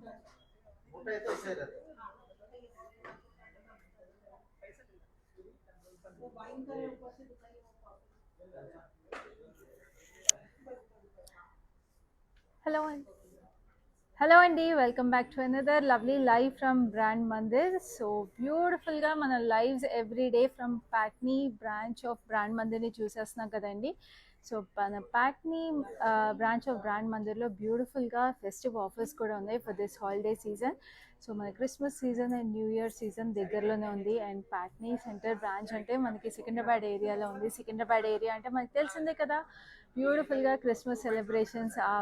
Hello, hello, Andy. Welcome back to another lovely live from Brand Mandir. So beautiful ga mana lives every day from Patni branch of Brand Mandir ni చూసేస్తున్నాం కదండి. So మన ప్యాక్ని branch of brand మందిర్లో బ్యూటిఫుల్గా festive offers కూడా ఉన్నాయి for this holiday season. So మన Christmas season and new year season దగ్గరలోనే ఉంది. అండ్ ప్యాక్ని సెంటర్ బ్రాంచ్ అంటే మనకి సికింద్రాబాద్ ఏరియాలో ఉంది. సికింద్రాబాద్ ఏరియా అంటే మనకి తెలిసిందే కదా, బ్యూటిఫుల్గా క్రిస్మస్ సెలబ్రేషన్స్ ఆ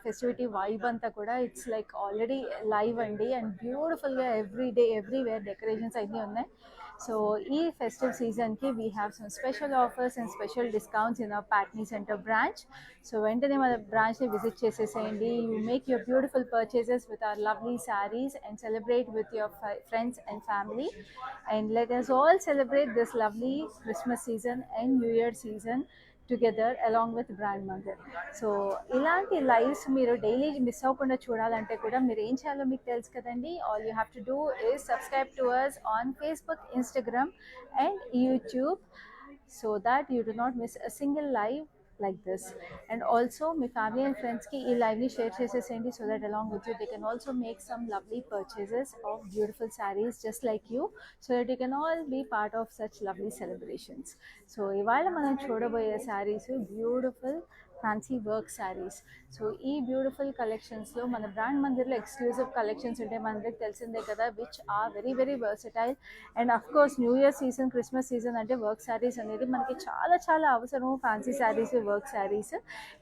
ఫెస్టివిటీ వైబ్ అంతా కూడా ఇట్స్ లైక్ ఆల్రెడీ లైవ్ అండి. అండ్ బ్యూటిఫుల్గా ఎవ్రీ డే ఎవ్రీవేర్ డెకరేషన్స్ అన్నీ ఉన్నాయి. సో ఈ ఫెస్టివ్ సీజన్కి we have some special offers and special discounts in our Patny centre branch. So వెంటనే మన బ్రాంచ్ని విజిట్ చేసేసేయండి. You make your beautiful purchases with our lovely saris and celebrate with your friends and family. And let us all celebrate this lovely Christmas season and New Year season together along with brand Mandir. So ఇలాంటి lives మీరు daily miss అవ్వకుండా చూడాలంటే కూడా మీరు ఏం చేయాలో మీకు తెలుసు కదండి. All you have to do is subscribe to us on Facebook, Instagram and YouTube so that you do not miss a single live like this. And also my family and friends ki ee live ni share chesesendi so that along with you they can also make some lovely purchases of beautiful sarees just like you, so that you can all be part of such lovely celebrations. So ivala manam chodaboye sarees beautiful fancy work saris. So ఈ beautiful కలెక్షన్స్లో మన brand మందిర్లో exclusive collections ఉంటాయి, మనందరికి తెలిసిందే కదా, which are very very versatile. And of course new year season, Christmas season అంటే work saris అనేది మనకి చాలా చాలా అవసరం. ఫ్యాన్సీ శారీస్, వర్క్ శారీస్,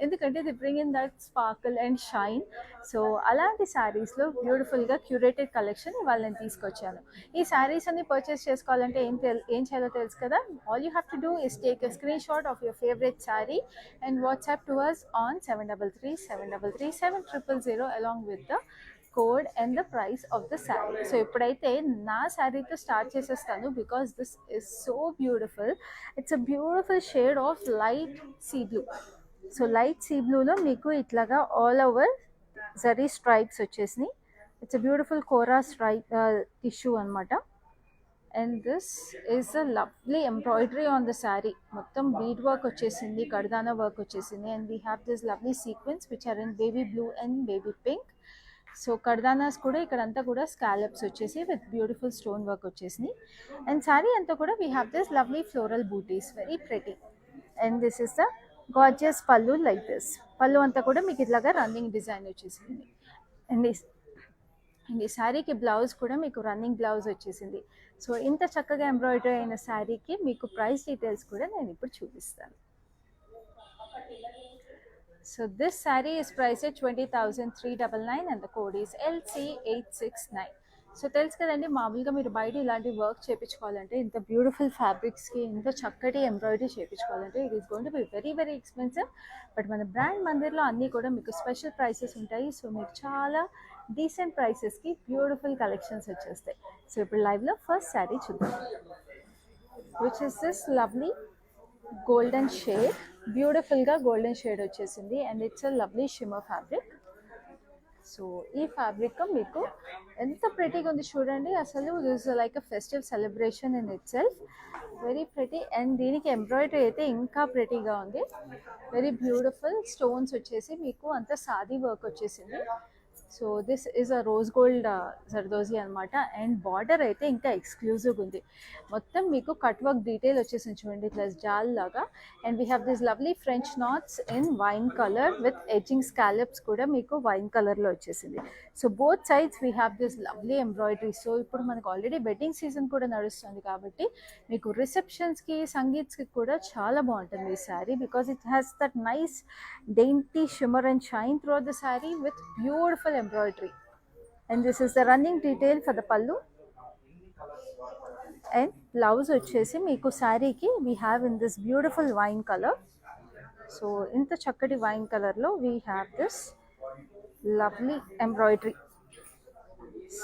ఎందుకంటే they bring in that sparkle and shine. So అలాంటి శారీస్లో బ్యూటిఫుల్గా క్యూరేటెడ్ కలెక్షన్ ఇవాళ నేను తీసుకొచ్చాను. ఈ శారీస్ అన్ని పర్చేస్ చేసుకోవాలంటే ఏం చేయాలో తెలుసు కదా. All you have to do is take a screenshot of your favourite sari and WhatsApp to us on 7337337000 along with the code and the price of the saree. So ఇప్పుడైతే నా శారీతో స్టార్ట్ చేసేస్తాను because this is so beautiful. It's a beautiful shade of light sea blue. So light sea బ్లూలో మీకు ఇట్లాగా all over zari stripes వచ్చేసినాయి. It's a beautiful kora stripe tissue అనమాట. And this is a lovely embroidery on the sari. మొత్తం bead work వచ్చేసింది, kardana work వచ్చేసింది. And we have this lovely sequins which are in baby blue and baby pink. So kardanas కూడా ఇక్కడంతా కూడా scallops వచ్చేసి with beautiful stone work వచ్చేసింది. And sari అంతా కూడా we have this lovely floral booties, very pretty. And this is the gorgeous pallu like this. Pallu అంతా కూడా మీకు ఇట్లాగా రన్నింగ్ డిజైన్ వచ్చేసింది. అండ్ ఈ శారీకి బ్లౌజ్ కూడా మీకు రన్నింగ్ బ్లౌజ్ వచ్చేసింది. సో ఇంత చక్కగా ఎంబ్రాయిడరీ అయిన శారీకి మీకు ప్రైస్ డీటెయిల్స్ కూడా నేను ఇప్పుడు చూపిస్తాను. So this sari is price at 20,399 and the code is LC869. So తెలుసు కదండి, మామూలుగా మీరు బయట ఇలాంటి వర్క్ చేయించుకోవాలంటే, ఇంత బ్యూటిఫుల్ ఫ్యాబ్రిక్స్కి ఇంత చక్కటి ఎంబ్రాయిడరీ చేయించుకోవాలంటే it is going to be very very expensive. But మన బ్రాండ్ మందిర్లో అన్నీ కూడా మీకు స్పెషల్ ప్రైసెస్ ఉంటాయి. సో మీకు చాలా డీసెంట్ ప్రైసెస్కి బ్యూటిఫుల్ కలెక్షన్స్ వచ్చేస్తాయి. సో ఇప్పుడు లైవ్లో ఫస్ట్ శారీ చూద్దాం, which is this lovely golden shade. బ్యూటిఫుల్గా గోల్డెన్ షేడ్ వచ్చేసింది and it's a lovely shimmer fabric. So ఈ ఫ్యాబ్రిక్ మీకు ఎంత ప్రెటీగా ఉంది చూడండి. అసలు this like a festive celebration in it self, very pretty. And దీనికి ఎంబ్రాయిడరీ అయితే ఇంకా ప్రెటీగా ఉంది, వెరీ బ్యూటిఫుల్. స్టోన్స్ వచ్చేసి మీకు అంత సాదీ వర్క్ వచ్చేసింది. So this is a rose gold zardozi అనమాట. అండ్ బార్డర్ అయితే ఇంకా ఎక్స్క్లూజివ్గా ఉంది. మొత్తం మీకు కట్ వర్క్ డీటెయిల్ వచ్చేసింది చూడండి, ఇట్లా జాల్ లాగా. And we have this lovely French NATS in wine colour with edging scallops కూడా మీకు వైన్ కలర్లో వచ్చేసింది. So both sides we have this lovely embroidery. So ఇప్పుడు మనకు ఆల్రెడీ వెడ్డింగ్ సీజన్ కూడా నడుస్తుంది కాబట్టి మీకు రిసెప్షన్స్కి, సంగీత్స్కి కూడా చాలా బాగుంటుంది ఈ sari, because it has that nice dainty shimmer and shine throughout the saree with beautiful embroidery. And this is the running detail for the pallu. And blouse వచ్చేసి మీకు శారీకి we have in this beautiful wine color. So ఇంత చక్కటి wine కలర్లో we have this lovely embroidery.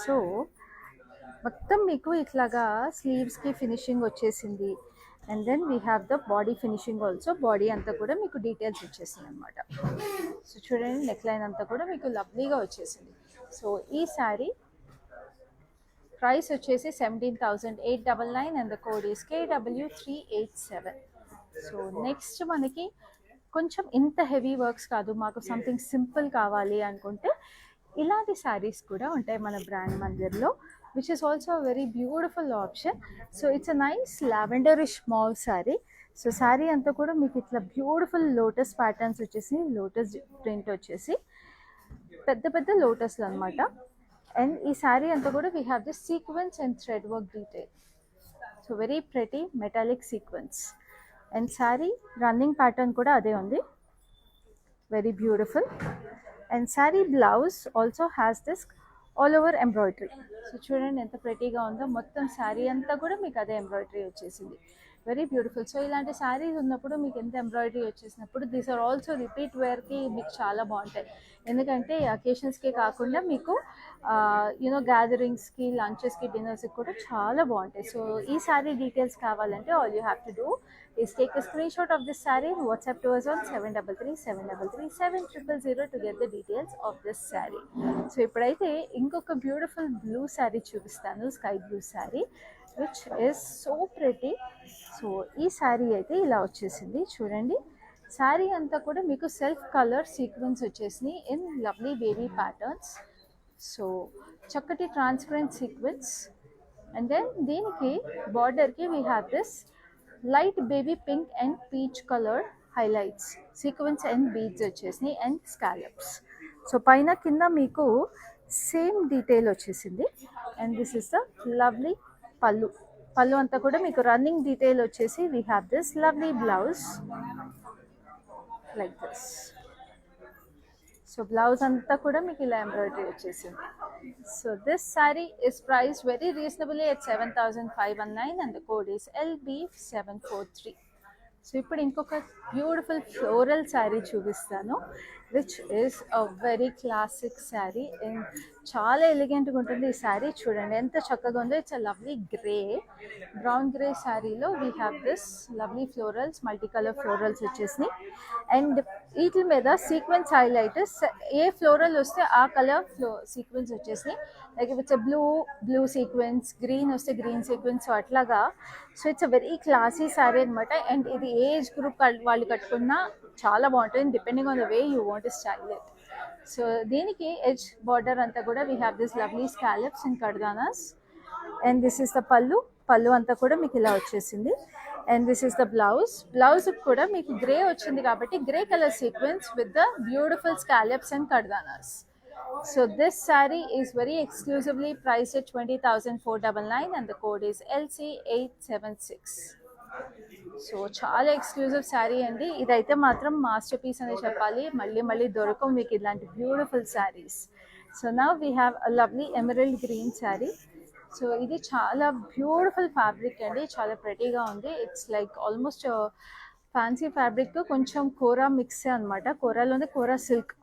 So మొత్తం మీకు ఇట్లాగా స్లీవ్స్కి ఫినిషింగ్ వచ్చేసింది. And then we have the body finishing also. Body అంతా కూడా మీకు డీటెయిల్స్ వచ్చేసింది అనమాట. సో చూడండి, నెక్ లైన్ అంతా కూడా మీకు లవ్లీగా వచ్చేసింది. సో ఈ శారీ ప్రైస్ వచ్చేసి 17,899 and the code is KW387. So next మనకి కొంచెం ఇంత హెవీ వర్క్స్ కాదు, మాకు సంథింగ్ సింపుల్ కావాలి అనుకుంటే ఇలాంటి శారీస్ కూడా ఉంటాయి మన బ్రాండ్ మందిర్లో, which is also very beautiful option. So it's a nice lavenderish mauve sari. So sari అంతా కూడా మీకు ఇట్లా బ్యూటిఫుల్ లోటస్ ప్యాటర్న్స్ వచ్చేసి, లోటస్ ప్రింట్ వచ్చేసి పెద్ద పెద్ద లోటస్లు అనమాట. అండ్ ఈ శారీ అంతా కూడా we have this sequence and thread work detail. So very pretty metallic sequence. And sari running pattern కూడా అదే ఉంది, very beautiful. And sari blouse also has this all over embroidery. So చూడండి ఎంత ప్రెటీగా ఉందో, మొత్తం శారీ అంతా కూడా మీకు అదే ఎంబ్రాయిడరీ వచ్చేసింది, వెరీ బ్యూటిఫుల్. సో ఇలాంటి శారీస్ ఉన్నప్పుడు మీకు ఎంత ఎంబ్రాయిడరీ వచ్చేసినప్పుడు దీస్ ఆర్ ఆల్సో రిపీట్ వేర్కి మీకు చాలా బాగుంటాయి. ఎందుకంటే అకేషన్స్కి కాకుండా మీకు యూనో గ్యాదరింగ్స్కి, లంచెస్కి, డిన్నర్స్కి కూడా చాలా బాగుంటాయి. సో ఈ శారీ డీటెయిల్స్ కావాలంటే all you have to do is take a screenshot of this saree and WhatsApp to us on 733-733-7000 to get the details of this saree. So ఇప్పుడైతే ఇంకొక బ్యూటిఫుల్ బ్లూ శారీ చూపిస్తాను, sky blue sari which is so pretty. So ఈ శారీ అయితే ఇలా వచ్చేసింది చూడండి. శారీ అంతా కూడా మీకు సెల్ఫ్ కలర్ సీక్వెన్స్ వచ్చేసినాయి in lovely baby patterns. So చక్కటి ట్రాన్స్పరెంట్ సీక్వెన్స్. అండ్ దెన్ దీనికి బార్డర్కి we have this light baby pink and peach colour highlights, sequence and beads వచ్చేసినాయి అండ్ స్కాలప్స్. సో పైన కింద మీకు సేమ్ డీటెయిల్ వచ్చేసింది. And this is the lovely పళ్ళు. పళ్ళు అంతా కూడా మీకు రన్నింగ్ డీటెయిల్ వచ్చేసి we have this lovely blouse like this. So blouse అంతా కూడా మీకు ఇలా ఎంబ్రాయిడరీ వచ్చేసింది. So this sari is price very reasonably at 7,519 and the code is LB743. So ఇప్పుడు ఇంకొక బ్యూటిఫుల్ ఫ్లోరల్ శారీ చూపిస్తాను which is a very classic sari and చాలా ఎలిగెంట్గా ఉంటుంది ఈ శారీ. చూడండి ఎంత చక్కగా ఉందో. It's a lovely grey, brown grey శారీలో we have this lovely florals, multi colour florals వచ్చేసినాయి. అండ్ వీటి మీద సీక్వెన్స్ హైలైట్, ఏ ఫ్లోరల్ వస్తే ఆ కలర్ సీక్వెన్స్ వచ్చేసినాయి. Like it's blue sequence, green వస్తే గ్రీన్ సీక్వెన్స్, సో అట్లాగా. So it's a very classy sari అనమాట. అండ్ ఇది ఏజ్ గ్రూప్ వాళ్ళు కట్టుకున్నా చాలా బాగుంటుంది, depending on the way you want to style it. So దీనికి ఎడ్జ్ బార్డర్ అంతా కూడా we have this lovely scallops and kardanas. And this is the pallu. Pallu అంతా కూడా మీకు ఇలా వచ్చేసింది. And this is the blouse. Blouse కూడా మీకు గ్రే వచ్చింది కాబట్టి grey colour sequins with the beautiful scallops and kardanas. So this saree is very exclusively priced at 20,499 and the code is LC876. So చాలా ఎక్స్క్లూజివ్ శారీ అండి. ఇదైతే మాత్రం మాస్టర్ పీస్ అని చెప్పాలి, మళ్ళీ మళ్ళీ దొరకవు మీకు ఇలాంటి beautiful saris. So now we have a lovely emerald green sari. So ఇది చాలా బ్యూటిఫుల్ ఫ్యాబ్రిక్ అండి, చాలా ప్రెటీగా ఉంది. It's like almost fancy fabric, కొంచెం కోరా మిక్సే అనమాట. కోరాలోనే కోరా సిల్క్.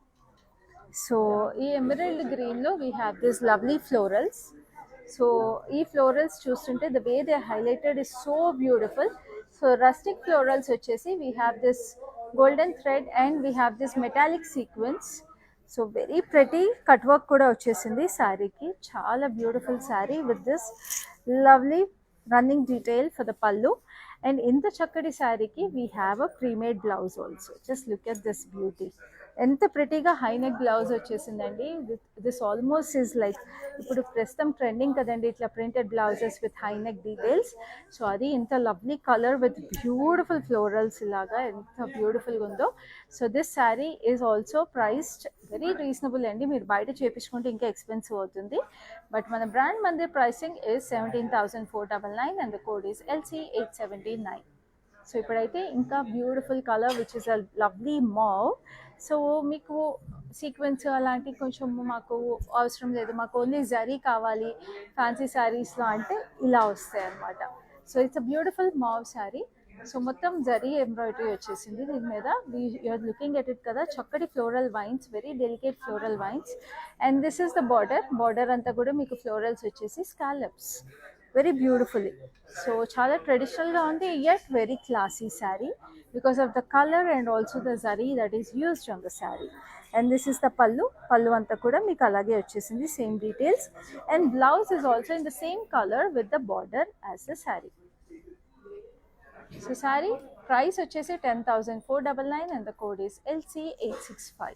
సో ఈ ఎమరల్డ్ గ్రీన్లో we have this lovely florals. So ఈ ఫ్లోరల్స్ చూస్తుంటే the way they highlighted is so beautiful. So rustic florals వచ్చేసి we have this golden thread and we have this metallic sequence. So very pretty cut work కూడా వచ్చేసింది శారీకి. చాలా beautiful sari with this lovely running detail for the pallu. And ఇంత చక్కటి శారీకి we have a premade blouse also. Just look at this beauty. ఎంత ప్రెటీగా high neck blouse వచ్చేసిందండి. దిస్ ఆల్మోస్ట్ ఈజ్ లైక్ ఇప్పుడు ప్రస్తుతం ట్రెండింగ్ కదండి ఇట్లా printed blouses with high neck details. So అది ఇంత lovely colour with beautiful florals ఇలాగా ఎంత బ్యూటిఫుల్గా ఉందో. So this sari is also priced very reasonable అండి. మీరు బయట చేయించుకుంటే ఇంకా ఎక్స్పెన్సివ్ అవుతుంది, బట్ మన Brand Mandir pricing is 17,499 and the code is LC879. So ఇప్పుడైతే ఇంకా beautiful colour which is a lovely mauve. So మీకు సీక్వెన్స్ అలాంటి కొంచెం మాకు అవసరం లేదు, మాకు ఓన్లీ జరీ కావాలి ఫ్యాన్సీ శారీస్లో అంటే ఇలా వస్తాయి అన్నమాట. So it's a beautiful mauve sari. So మొత్తం జరీ ఎంబ్రాయిడరీ వచ్చేసింది దీని మీద. యూఆర్ లుకింగ్ ఎట్ ఇట్ కదా, చక్కటి floral wines, very delicate floral wines. And this is the border. Border అంతా కూడా మీకు ఫ్లోరల్స్ వచ్చేసి స్కాలప్స్, వెరీ బ్యూటిఫుల్లీ. సో చాలా ట్రెడిషనల్గా ఉంది yet very classy sari because of the colour and also the zari that is used on the sari. And this is the pallu అంతా కూడా మీకు అలాగే వచ్చేసింది, same details. And blouse is also in the same colour with the border as the sari. So sari price వచ్చేసి 10,499 and the code is LC865.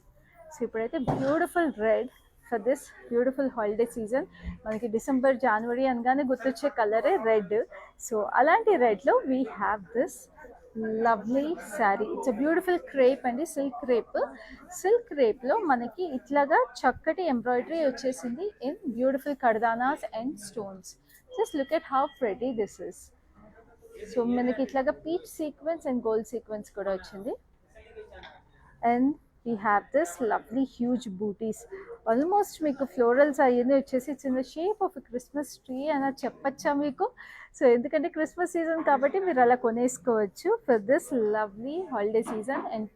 So ఇప్పుడైతే beautiful red for this beautiful holiday season. మనకి December జనవరి అనగానే గుర్తొచ్చే కలరే red. So అలాంటి రెడ్లో we have this lovely sari. It's a beautiful crepe అండి, silk crepe. Silk క్రేప్లో మనకి ఇట్లాగా చక్కటి ఎంబ్రాయిడరీ వచ్చేసింది in beautiful kardanas and stones. Just look at how pretty this is. So మనకి ఇట్లాగా peach sequins and gold sequins కూడా వచ్చింది. And we have this lovely huge bootis. Almost మీకు ఫ్లోరల్స్ అయ్యింది వచ్చేసి it's in the shape of Christmas tree అని చెప్పచ్చా మీకు. సో ఎందుకంటే క్రిస్మస్ సీజన్ కాబట్టి మీరు అలా కొనేసుకోవచ్చు for this lovely holiday season. And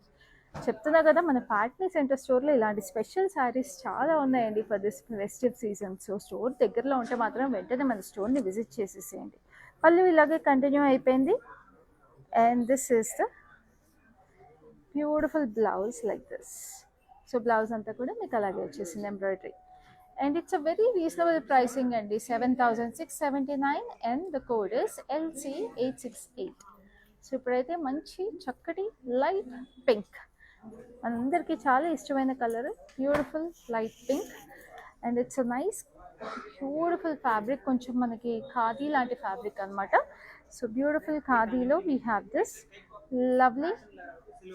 చెప్తున్నా కదా, మన ప్యాట్నీ సెంటర్ స్టోర్లో ఇలాంటి స్పెషల్ శారీస్ చాలా ఉన్నాయండి for this festive season. So store దగ్గరలో ఉంటే మాత్రం వెంటనే మన స్టోర్ని విజిట్ చేసేసేయండి. పళ్ళు ఇలాగే కంటిన్యూ అయిపోయింది. And this is the beautiful blouse like this. So blouse అంతా కూడా మీకు అలాగే వచ్చేసింది embroidery. And it's a very reasonable pricing అండి, 7,679 and the code is LC868. So ఇప్పుడైతే మంచి చక్కటి లైట్ పింక్, మనందరికీ చాలా ఇష్టమైన colour, beautiful light pink. And it's a nice beautiful fabric, కొంచెం మనకి ఖాదీ లాంటి ఫ్యాబ్రిక్ అనమాట. సో బ్యూటిఫుల్ ఖాదీలో we have this lovely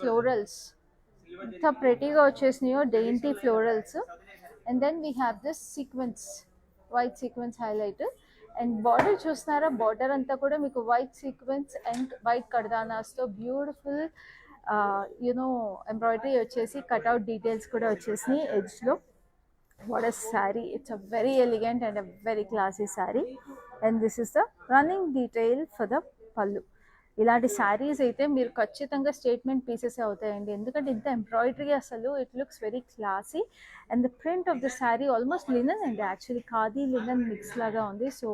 florals. ఎంత ప్రెటీగా వచ్చేసినాయో డెయింటీ florals. And then we have this sequins, white sequins highlight. And border చూస్తున్నారా, బార్డర్ అంతా కూడా మీకు వైట్ సీక్వెన్స్ అండ్ వైట్ కడ్దానాస్తో బ్యూటిఫుల్ యునో ఎంబ్రాయిడరీ వచ్చేసి కట్అవుట్ డీటెయిల్స్ కూడా వచ్చేసినాయి ఎడ్జ్లో. What a sari, it's a very elegant and a very classy sari. And this is the running detail for the pallu. ఇలాంటి శారీస్ అయితే మీరు ఖచ్చితంగా స్టేట్మెంట్ పీసెస్ అవుతాయండి, ఎందుకంటే ఇంత ఎంబ్రాయిడరీ అసలు it looks very classy. And the print of the sari almost లినన్ అండి, actually khadi లినన్ mix లాగా ఉంది. సో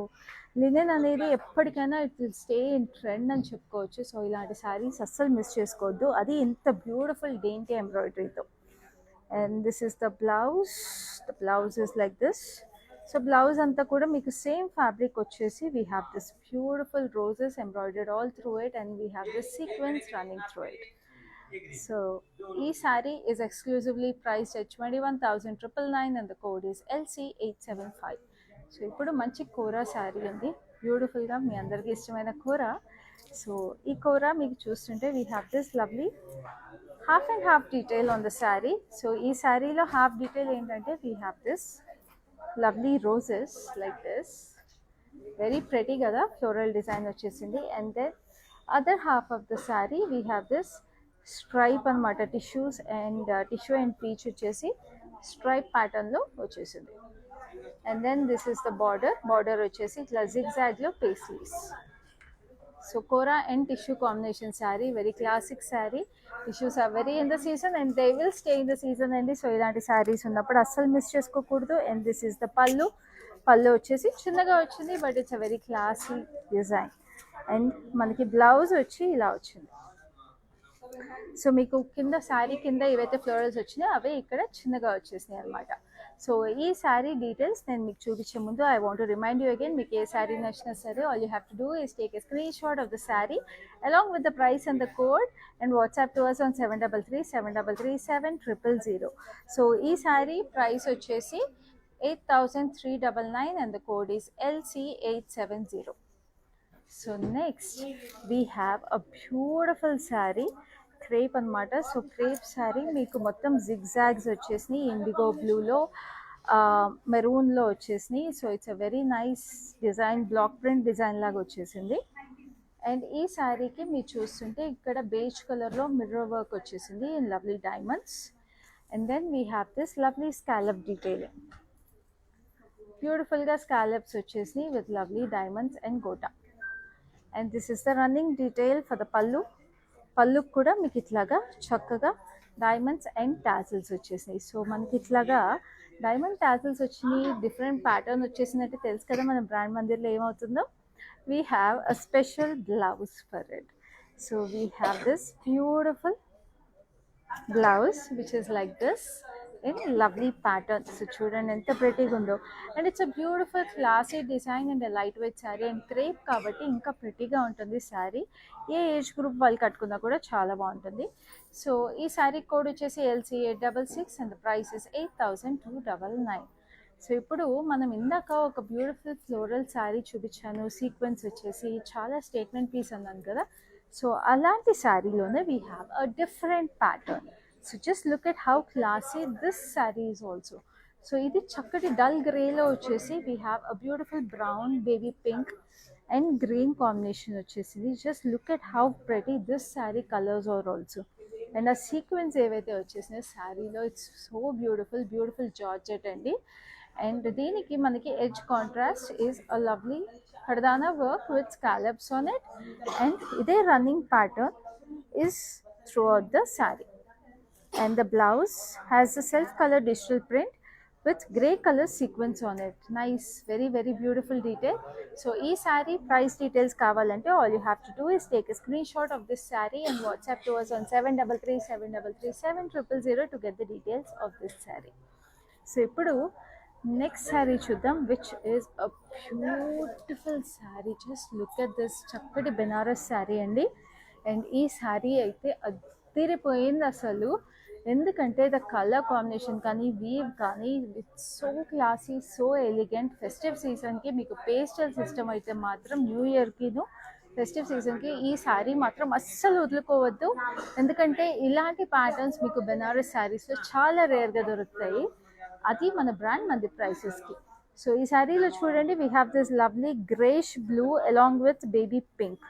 లినన్ అనేది ఎప్పటికైనా it will stay in trend అని చెప్పుకోవచ్చు. సో ఇలాంటి శారీస్ అస్సలు మిస్ చేసుకోవద్దు, అది ఇంత బ్యూటిఫుల్ డెయింటీ ఎంబ్రాయిడరీతో. And this is the blouse is like this. So blouse అంతా కూడా మీకు సేమ్ ఫ్యాబ్రిక్ వచ్చేసి we have this beautiful roses embroidered all through it and we have this sequins running through it. So ఈ sari is exclusively priced at 21,999 and the code is LC875. So ఇప్పుడు మంచి కోరా శారీ ఉంది, బ్యూటిఫుల్గా మీ అందరికీ ఇష్టమైన కోరా. సో ఈ కోరా మీకు చూస్తుంటే we have this lovely half and half detail on the sari. So ఈ శారీలో హాఫ్ డీటెయిల్ ఏంటంటే we have this lovely roses like this, very pretty కదా, ఫ్లోరల్ డిజైన్ వచ్చేసింది. And then other half of the sari we have this stripe అనమాట, tissues and tissue and peach వచ్చేసి stripe ప్యాటర్న్లో వచ్చేసింది. And then this is the border వచ్చేసి ఇట్లా జిగ్జాగ్లో paisleys. So kora and tissue combination sari, very classic sari. Tissues are very in the season and they will stay in the season అండి. So ఇలాంటి శారీస్ ఉన్నప్పుడు అస్సలు మిస్ చేసుకోకూడదు. And this is the pallu వచ్చేసి చిన్నగా వచ్చింది but it's a very classy design. And మనకి blouse వచ్చి ఇలా వచ్చింది. సో మీకు కింద శారీ కింద ఏవైతే ఫ్లోరల్స్ వచ్చినాయో అవే ఇక్కడ చిన్నగా వచ్చేసినాయి అనమాట. సో ఈ శారీ డీటెయిల్స్ నేను మీకు చూపించే ముందు I want to remind you again, మీకు ఏ శారీ నచ్చినా సరే all you have to do is take a screenshot of the sari along with the price and the code and WhatsApp to us on 7337337000. So ఈ sari price వచ్చేసి 8,399 and the code is LC870. So next we have a beautiful sari, crepe అనమాట. So crepe sari మీకు మొత్తం zigzags వచ్చేసినాయి, indigo బ్లూలో మెరూన్లో వచ్చేసినాయి. So it's a very nice design, block print design లాగా వచ్చేసింది. And ఈ శారీకి మీరు చూస్తుంటే ఇక్కడ బేజ్ కలర్లో మిర్రర్ వర్క్ వచ్చేసింది in lovely diamonds. And then we have this lovely scallop detailing, బ్యూటిఫుల్గా స్కాలప్స్ వచ్చేసినాయి with lovely diamonds and gota. And this is the running detail for the pallu కూడా మీకు ఇట్లాగా చక్కగా డైమండ్స్ అండ్ టాజిల్స్ వచ్చేసినాయి. సో మనకి ఇట్లాగా డైమండ్ టాజిల్స్ వచ్చినాయి, డిఫరెంట్ ప్యాటర్న్ వచ్చేసినట్టు తెలుసు కదా మన బ్రాండ్ మందిర్లో ఏమవుతుందో. We have a special blouse for it. So we have this beautiful blouse which is like this in lovely pattern. So చూడండి ఎంత ప్రెటీగా ఉందో. And it's a beautiful classy design and light weight sari and crepe కాబట్టి ఇంకా ప్రెటీగా ఉంటుంది శారీ. ఏ age group వాళ్ళు కట్టుకున్నా కూడా చాలా బాగుంటుంది. సో ఈ శారీ కోడ్ వచ్చేసి LC866 and the price is 8,299. So ఇప్పుడు మనం ఇందాక ఒక బ్యూటిఫుల్ ఫ్లోరల్ శారీ చూపించాను, సీక్వెన్స్ వచ్చేసి చాలా స్టేట్మెంట్ పీస్ అన్నాను కదా. సో అలాంటి శారీలోనే we have a different pattern. So just look at how classy this sari is also. So ఇది చక్కటి డల్ గ్రేలో వచ్చేసి we have a beautiful brown baby pink and green combination వచ్చేసింది. Just look at how pretty this sari colours are also. And ఆ sequins ఏవైతే వచ్చేసినాయో శారీలో it's so beautiful, beautiful georgette అండి. అండ్ దీనికి మనకి edge contrast is a lovely kardana work with scallops on it. And ఇదే running pattern is through out the sari. And the blouse has a self color digital print with grey color sequence on it. Nice, very very beautiful detail. So ee saree price details kavalante all you have to do is take a screenshot of this saree and WhatsApp to us on 7337337000 to get the details of this saree. So ippudu next saree chuddam, which is a beautiful saree. Just look at this chakkati Benaras saree andi. And ee saree aithe అదిరిపోయింది అసలు. ఎందుకంటే the colour combination కానీ weave కానీ it's so classy, so elegant. Festive సీజన్కి మీకు pastel system అయితే మాత్రం new ఇయర్కిను festive సీజన్కి ఈ శారీ మాత్రం అస్సలు వదులుకోవద్దు. ఎందుకంటే ఇలాంటి ప్యాటర్న్స్ మీకు బెనారస్ శారీస్లో చాలా రేర్గా దొరుకుతాయి, అది మన బ్రాండ్ మంది ప్రైసెస్కి. సో ఈ శారీలో చూడండి, we have this lovely greyish blue along with baby pink.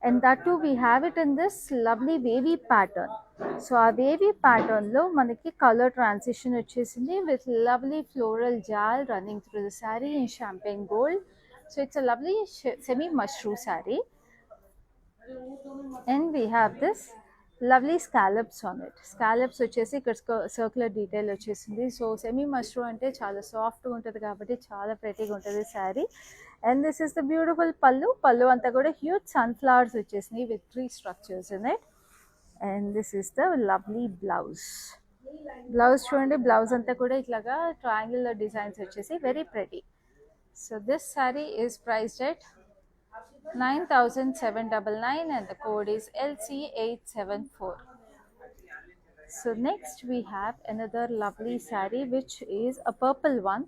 And that too we have it in this lovely wavy pattern. So our wavy pattern lo manaki color transition vachesindi with lovely floral jal running through the saree in champagne gold. So it's a lovely semi mushroom saree, and we have this lovely scallops on it. Scallops వచ్చేసి ఇక్కడ circular detail వచ్చేసింది. So semi mushroom అంటే చాలా సాఫ్ట్గా ఉంటుంది కాబట్టి చాలా ప్రెటీగా ఉంటుంది sari. And this is the beautiful పళ్ళు అంతా కూడా హ్యూజ్ సన్ఫ్లవర్స్ వచ్చేసినాయి with tree structures in it. And this is the lovely blouse చూడండి, బ్లౌజ్ అంతా కూడా ఇట్లాగా ట్రయాంగులర్ డిజైన్స్ వచ్చేసి very pretty. So this sari is priced at 9,799 and the code is LC874. So next we have another lovely saree which is a purple one.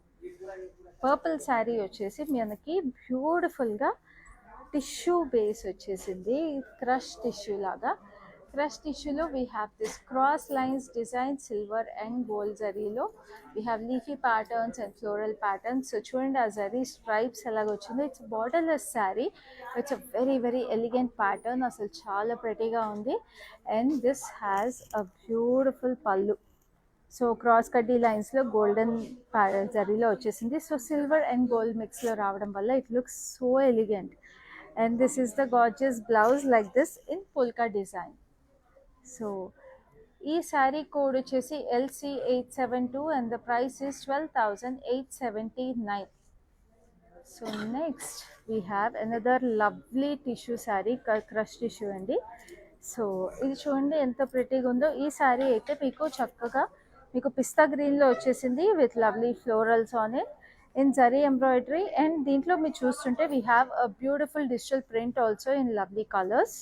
Purple saree వచ్చేసి మనకి బ్యూటిఫుల్గా tissue base వచ్చేసింది, crush tissue లాగా. Crush టిష్యూలో we have this cross lines design silver and gold జరీలో. We have leafy patterns and floral patterns. So చూడండి ఆ zari stripes ఎలాగ వచ్చిందో. It's borderless sari, it's a very very elegant pattern, అసలు చాలా ప్రెటీగా ఉంది. And this has a beautiful pallu. So cross కడ్డీ లైన్స్లో గోల్డెన్ జరీలో వచ్చేసింది. సో సిల్వర్ అండ్ గోల్డ్ మిక్స్లో రావడం వల్ల it looks so elegant. And this is the gorgeous blouse like this in polka design. So ఈ శారీ కోడ్ వచ్చేసి LC872 and the price is 12,879. So next we have another lovely tissue sari, crush tissue అండి. సో ఇది చూడండి ఎంత ప్రెటీగా ఉందో. ఈ శారీ అయితే మీకు చక్కగా మీకు పిస్తా గ్రీన్లో వచ్చేసింది with lovely florals on it in zari embroidery. And దీంట్లో మీరు చూస్తుంటే we have a beautiful digital print also in lovely colours.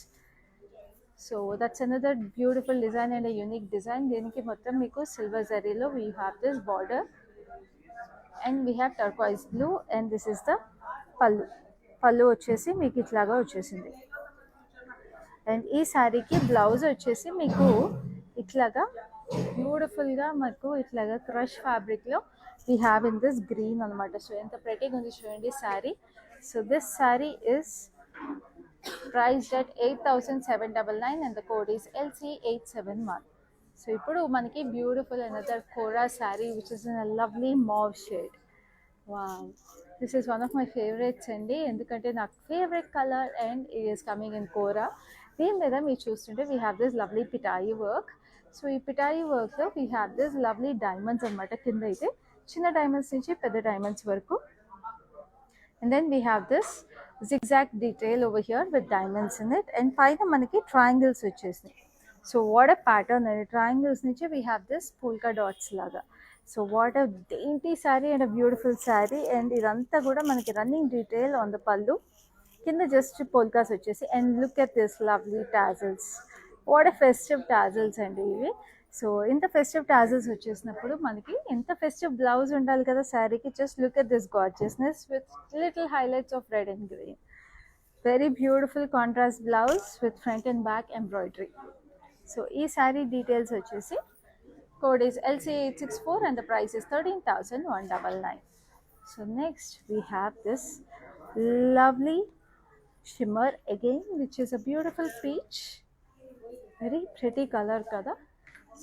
So that's another beautiful design and unique design. దీనికి మొత్తం మీకు సిల్వర్ జరీలో we have this border and we have turquoise blue. And this is the pallu వచ్చేసి మీకు ఇట్లాగా వచ్చేసింది. And ఈ శారీకి బ్లౌజ్ వచ్చేసి మీకు ఇట్లాగా బ్యూటిఫుల్గా మాకు ఇట్లాగా క్రష్ ఫ్యాబ్రిక్లో we have in this green అనమాట. సో ఎంత ప్రెటీగా ఉంది చూడండి saree. So this sari is priced at 8,799 and the code is LC871. So ఇప్పుడు మనకి beautiful another kora saree which is in a lovely mauve shade. Wow, this is one of my favourites అండి, ఎందుకంటే నాకు favourite colour and it is coming in kora. దీని మీద మీరు చూస్తుంటే we have this lovely పిటాయి వర్క్. సో ఈ పిటాయి వర్క్లో we have this lovely diamonds అనమాట. కింద అయితే చిన్న డైమండ్స్ నుంచి పెద్ద డైమండ్స్ వరకు. And then we have this zigzag detail over here with diamonds in it. And పైన మనకి triangles వచ్చేసినాయి. సో వాట్ అ ప్యాటర్న్ అండి, ట్రయాంగిల్స్ నుంచి we have this polka dots లాగా. So what a dainty saree and a beautiful saree. And ఇదంతా కూడా మనకి running detail on the pallu, కింద జస్ట్ పోల్కాస్ వచ్చేసి. And look at this lovely tassels. What a festive tassels అండి ఇవి. సో ఇంత ఫెస్టివ్ టాజల్స్ వచ్చేసినప్పుడు మనకి ఎంత ఫెస్టివ్ బ్లౌజ్ ఉండాలి కదా శారీకి. Just look at this gorgeousness with little highlights of red and green. Very beautiful contrast blouse with front and back embroidery. So ఈ saree details వచ్చేసి code is LC864 and the price is 13,199. So next we have this lovely shimmer again, which is a beautiful peach. Very pretty color kada.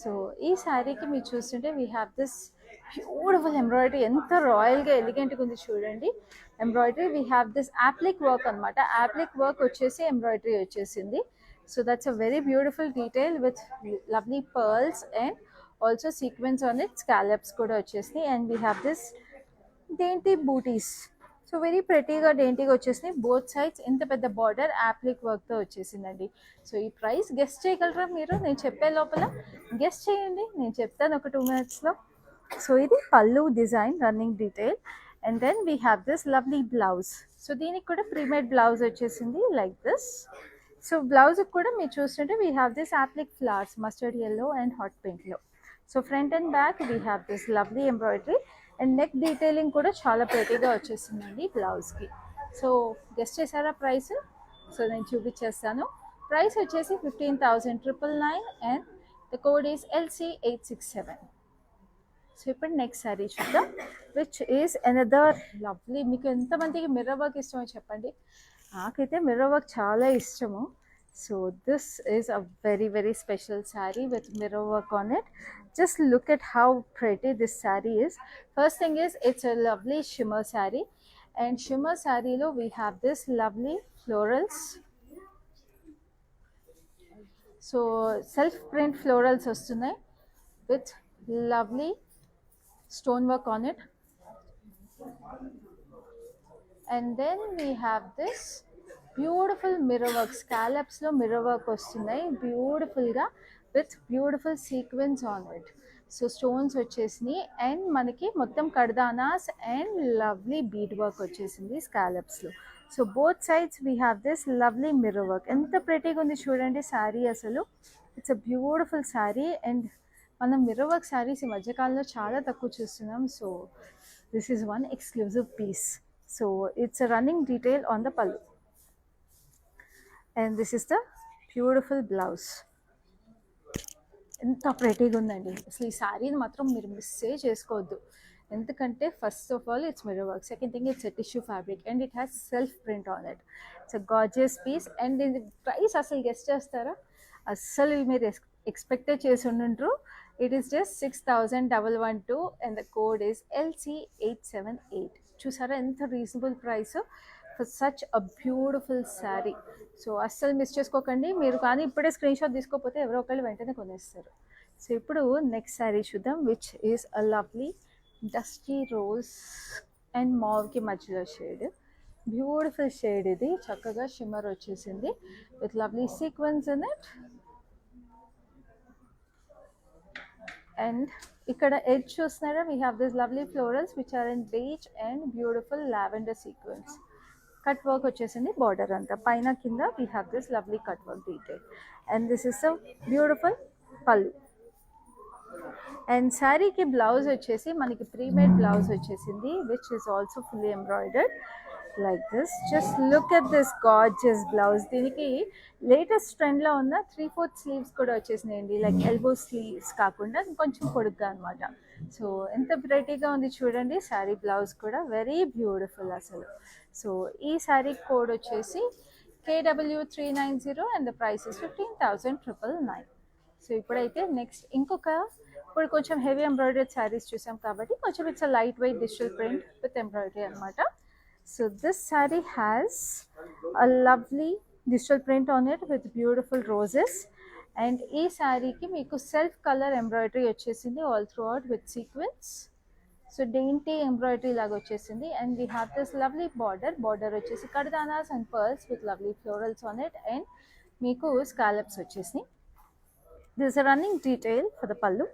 So ee saree ki meer chustunte we have this beautiful embroidery. Enta royal ga elegant ga undi chudandi embroidery. We have this applique work anamata. Applique work vachesi embroidery vachesindi. So that's a very beautiful detail with lovely pearls and also sequins on it. Scallops kuda vachesni. And we have this dainty booties. So very ప్రెటీగా డేంటీగా వచ్చేసినాయి both sides. ఇంత పెద్ద border appliqué వర్క్తో వచ్చేసిందండి. So ఈ price guest చేయగలరా మీరు? నేను చెప్పే లోపల గెస్ట్ చేయండి, నేను చెప్తాను ఒక 2 minutesలో. సో ఇది pallu design running detail. And then we have this lovely blouse. So దీనికి కూడా ప్రీమేడ్ బ్లౌజ్ వచ్చేసింది లైక్ దిస్. సో బ్లౌజ్ కూడా మీరు చూస్తుంటే we have this appliqué flowers mustard yellow and hot పింక్లో. So front and back we have this lovely embroidery. And neck detailing కూడా చాలా ప్రెటీగా వచ్చేసిందండి బ్లౌజ్కి. సో గెస్ట్ చేశారా ప్రైస్? సో నేను చూపించేస్తాను. ప్రైస్ వచ్చేసి 15,999 and the code is LC867. So ఇప్పుడు నెక్స్ట్ శారీ చూద్దాం, విచ్ ఈస్ అనదర్ లవ్లీ. మీకు ఎంతమందికి మిర్రర్ వర్క్ ఇష్టమో చెప్పండి. నాకైతే మిర్రర్ వర్క్ చాలా ఇష్టము. So this is a very very special saree with mirror work on it. Just look at how pretty this saree is. First thing is it's a lovely shimmer saree, and shimmer saree lo we have this lovely florals. So self print florals vastunnai with lovely stone work on it. And then we have this beautiful mirror work. స్కాలప్స్లో mirror work వస్తున్నాయి బ్యూటిఫుల్గా with beautiful sequins on it. So stones వచ్చేసినాయి and మనకి మొత్తం కడ్దానాస్ and lovely bead work వచ్చేసింది స్కాలప్స్లో. So both sides we have this lovely mirror work. ఎంత ప్రెటీగా ఉంది చూడండి శారీ అసలు. It's a beautiful saree. And మనం మిర్రర్ వర్క్ శారీస్ ఈ మధ్యకాలంలో చాలా తక్కువ చూస్తున్నాం. So this is one exclusive piece. So it's a running detail on the పల్లు. And this is the beautiful blouse. ఎంత ప్రెటీగా ఉందండి అసలు. ఈ శారీని మాత్రం మీరు మిస్సే చేసుకోవద్దు, ఎందుకంటే first of all it's mirror work. Second thing it's a tissue fabric and it has self print on it. It's a gorgeous piece. And ఇది ప్రైస్ అసలు గెస్ట్ చేస్తారా? అస్సలు మీరు ఎక్స్పెక్టే చేసి ఉండుంటారు. It is just 6,112 and the code is LC878. చూసారా ఎంత reasonable price for such a beautiful saree. So అస్సలు మిస్ చేసుకోకండి మీరు. కానీ ఇప్పుడే స్క్రీన్ షాట్ తీసుకోకపోతే ఎవరో ఒకళ్ళు వెంటనే కొనేస్తారు. సో ఇప్పుడు నెక్స్ట్ శారీ చూద్దాం, which is a lovely dusty rose and మావ్కి మధ్యలో షేడ్. బ్యూటిఫుల్ షేడ్ ఇది. చక్కగా షిమ్మర్ వచ్చేసింది with lovely sequins in it. And ఇక్కడ ఎడ్జ్ చూస్తున్నారా, we have this lovely florals which are in beige and beautiful lavender sequins. Cut work వచ్చేసింది border అంతా. పైన కింద we have this lovely cut work detail. And this is a beautiful pallu. And శారీకి blouse వచ్చేసి మనకి premade blouse వచ్చేసింది which is also fully embroidered like this. Just look at this gorgeous blouse. దీనికి latest ట్రెండ్లో ఉన్న 3/4 స్లీవ్స్ కూడా వచ్చేసినాయండి, like elbow sleeves కాకుండా కొంచెం పొడుగ్గా అనమాట. సో ఎంత ప్రెటీగా ఉంది చూడండి శారీ. బ్లౌజ్ కూడా వెరీ బ్యూటిఫుల్ అసలు. సో ఈ శారీ కోడ్ వచ్చేసి KW390 and the price is 15,999. So ఇప్పుడైతే నెక్స్ట్ ఇప్పుడు కొంచెం హెవీ ఎంబ్రాయిడరీ శారీస్ చూసాం కాబట్టి కొంచెం it's a light weight digital print with embroidery అనమాట. So this saree has a lovely digital print on it with beautiful roses. And ఈ శారీకి మీకు సెల్ఫ్ కలర్ ఎంబ్రాయిడరీ వచ్చేసింది all throughout with sequins. So dainty embroidery లాగా వచ్చేసింది. And we have this lovely border వచ్చేసి కడ్దానాస్ and pearls with lovely florals on it. And మీకు scallops వచ్చేసి. There's a running detail for the pallu,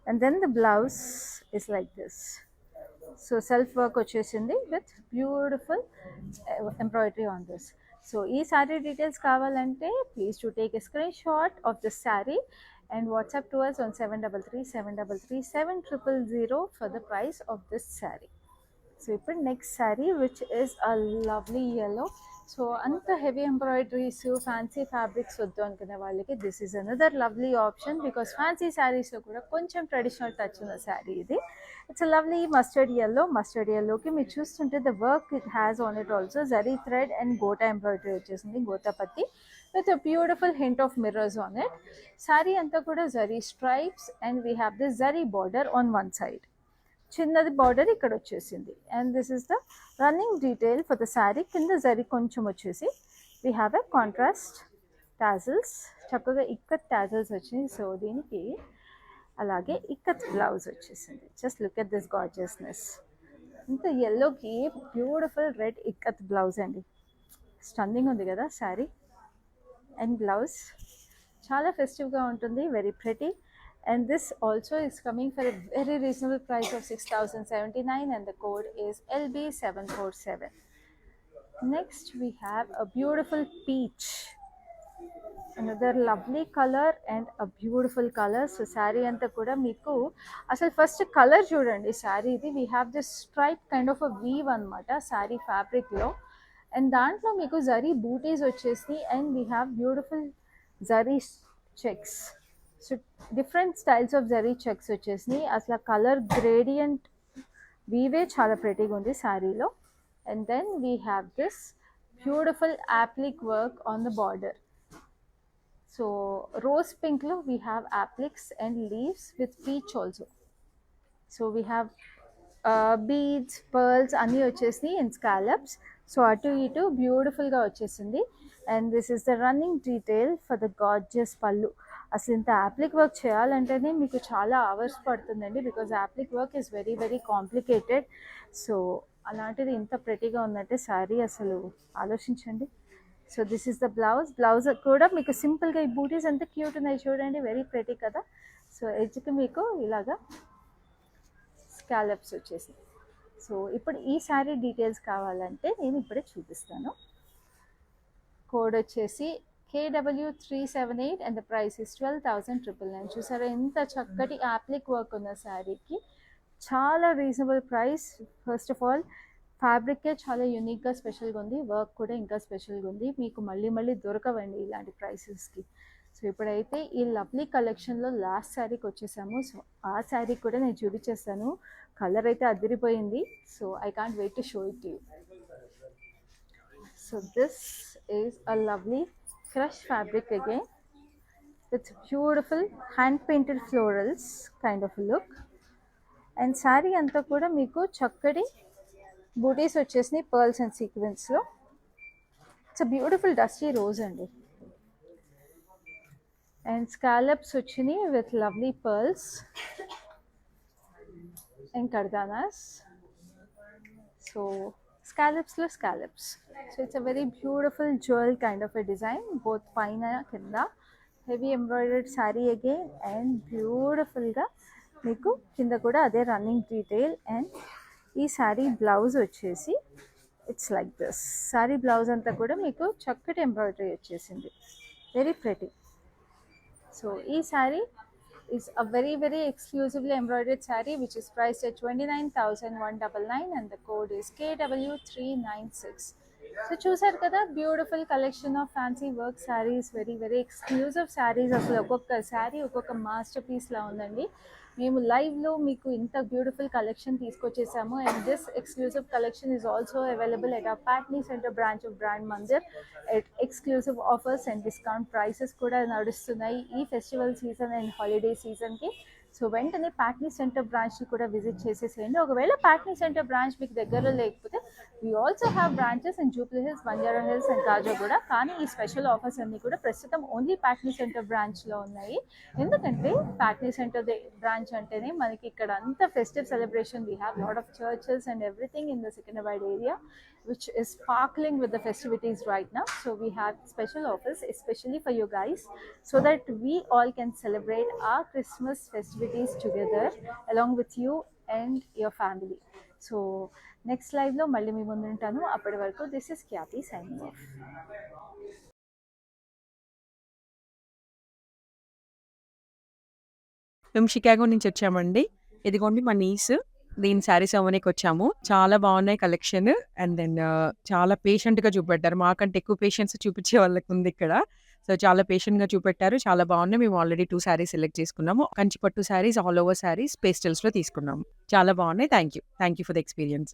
and then the blouse is like this. So self work వచ్చేసింది with beautiful embroidery on this. So ఈ saree details కావాలంటే please to take a screenshot of the saree and WhatsApp to us on 7337337000 for the price of this saree. So ఇప్పుడు next saree which is a lovely yellow. So అంత heavy embroideries fancy fabrics వద్దు అనుకునే వాళ్ళకి this is another lovely option, because fancy శారీస్లో కూడా కొంచెం traditional touch ఉన్న శారీ ఇది. It's a lovely mustard yellow. Mustard yellowకి మీరు చూస్తుంటే the work it has on it also zari thread and gota embroidery వచ్చేసింది, గోతా పత్తి with a beautiful hint of mirrors on it. Saree anta kuda zari stripes and we have this zari border on one side. చిన్నది border ఇక్కడ వచ్చేసింది and this is the running detail for the saree. కింద జరీ కొంచెం వచ్చేసి we have a contrast tassels, చక్కగా ikat tassels వచ్చింది. సో దీనికి అలాగే ఇక్కత్ బ్లౌజ్ వచ్చేసింది. Just look at this gorgeousness. ఇంత ఎల్లోకి బ్యూటిఫుల్ రెడ్ ఇక్కత్ బ్లౌజ్ అండి, స్టన్నింగ్ ఉంది కదా శారీ. అండ్ బ్లౌజ్ చాలా ఫెస్టివ్గా ఉంటుంది, very pretty. And this also is coming for a very reasonable price of 6079 and the code is LB747. Next we have a beautiful peach, another lovely color and a beautiful color. So saree anta kuda meeku asal first color chudandi saree idi. We have this stripe kind of a weave anamata saree fabric lo, and dantlo meeku zari booties vachesi and we have beautiful zari checks. So different styles of zari checks వచ్చేసినాయి. అసలు colour gradient వీవే చాలా ప్రెటీగా ఉంది శారీలో. And then we have this beautiful appliqué work on the border. So rose పింక్లో we have appliqués and leaves with peach also. So we have beads pearls అన్నీ వచ్చేసినాయి అండ్ స్కాలప్స్. సో అటు ఇటు బ్యూటిఫుల్గా వచ్చేసింది. And this is the running detail for the gorgeous pallu. అసలు ఇంత appliqué work చేయాలంటేనే మీకు చాలా అవర్స్ పడుతుందండి, because appliqué work is very very complicated. So అలాంటిది ఇంత ప్రెటీగా ఉందంటే శారీ అసలు ఆలోచించండి. So this is the blouse. Blouse కూడా మీకు సింపుల్గా ఈ బూటీస్ ఎంత క్యూట్ ఉన్నాయి చూడండి, వెరీ ప్రెటీ కదా. సో ఎడ్జ్కి మీకు ఇలాగా స్కాలప్స్ వచ్చేసింది. సో ఇప్పుడు ఈ శారీ డీటెయిల్స్ కావాలంటే నేను ఇప్పుడే చూపిస్తాను. కోడ్ వచ్చేసి KW378 and the price is 12,999. చూసారా ఎంత చక్కటి యాప్లిక్ వర్క్ ఉన్న శారీకి చాలా reasonable price. First of all ఫ్యాబ్రికే చాలా యూనిక్గా స్పెషల్గా ఉంది, వర్క్ కూడా ఇంకా స్పెషల్గా ఉంది. మీకు మళ్ళీ మళ్ళీ దొరకవండి ఇలాంటి ప్రైసెస్కి. సో ఇప్పుడైతే ఈ లవ్లీ కలెక్షన్లో లాస్ట్ శారీకి వచ్చేసాము. సో ఆ శారీ కూడా నేను చూపించేస్తాను. కలర్ అయితే అదిరిపోయింది. So I can't wait to show it you. So this is a lovely crush fabric again with beautiful hand painted florals kind of a look. And saree anta kuda meeku chakkadi booties vachesni pearls and sequins lo. It's a beautiful dusty rose andi, and scallops vachini with lovely pearls and kardanas. So scallops lo scallops. So it's a very beautiful jewel kind of a design, both paina kinda heavy embroidered saree again and beautiful ga meeku kinda kuda ade running detail. And ee saree blouse vachesi it's like this. Saree blouse anta kuda meeku chakkati embroidery vachesindi, very pretty. So ee saree is a very very exclusively embroidered saree which is priced at 29,199 and the code is KW396. So చూసారు కదా, beautiful collection of fancy work saris, very very exclusive saris. అసలు ఒక్కొక్క శారీ ఒక్కొక్క master పీస్లా ఉందండి. మేము లైవ్లో మీకు ఇంత బ్యూటిఫుల్ కలెక్షన్ తీసుకొచ్చేసాము. And this exclusive collection is also available at our Patny centre branch of brand Mandir. At exclusive offers and discount prices కూడా నడుస్తున్నాయి ఈ ఫెస్టివల్ సీజన్ అండ్ హాలిడే సీజన్కి. సో వెంటనే ప్యాట్నీ సెంటర్ బ్రాంచ్ని కూడా విజిట్ చేసేసేయండి. ఒకవేళ ప్యాట్నీ సెంటర్ బ్రాంచ్ మీకు దగ్గరలో లేకపోతే we also have branches in Jubilee hills, Banjara hills and Khajaguda. కానీ ఈ స్పెషల్ ఆఫర్స్ అన్నీ కూడా ప్రస్తుతం ఓన్లీ ప్యాట్నీ సెంటర్ బ్రాంచ్లో ఉన్నాయి. ఎందుకంటే ప్యాట్నీ సెంటర్ బ్రాంచ్ అంటేనే మనకి ఇక్కడ అంత festive celebration. We have lot of churches and everything in the Secunderabad area. which is sparkling with the festivities right now. So we have special offers especially for you guys, so that we all can celebrate our Christmas festivities together along with you and your family. So next live లో మళ్ళీ మీ ముందు ఉంటాను. అప్పటి వరకు this is Khyati signing off. మేము Chicago నుంచి వచ్చామండి. ఇదిగోండి మా నీస్. దీని శారీస్ అవ్వనీకి వచ్చాము. చాలా బాగున్నాయి కలెక్షన్. అండ్ దెన్ చాలా పేషెంట్‌గా చూపెట్టారు. మాకంటే ఎక్కువ పేషెన్స్ చూపించే వాళ్ళకి ఉంది ఇక్కడ. సో, చాలా పేషెంట్‌గా చూపెట్టారు. చాలా బాగున్నాయి. మేము ఆల్రెడీ 2 శారీస్ సెలెక్ట్ చేసుకున్నాము. కంచి పట్టు శారీస్, ఆల్ ఓవర్ శారీస్, పేస్టల్స్‌లో తీసుకున్నాము. చాలా బాగున్నాయి. Thank you. Thank you for the experience.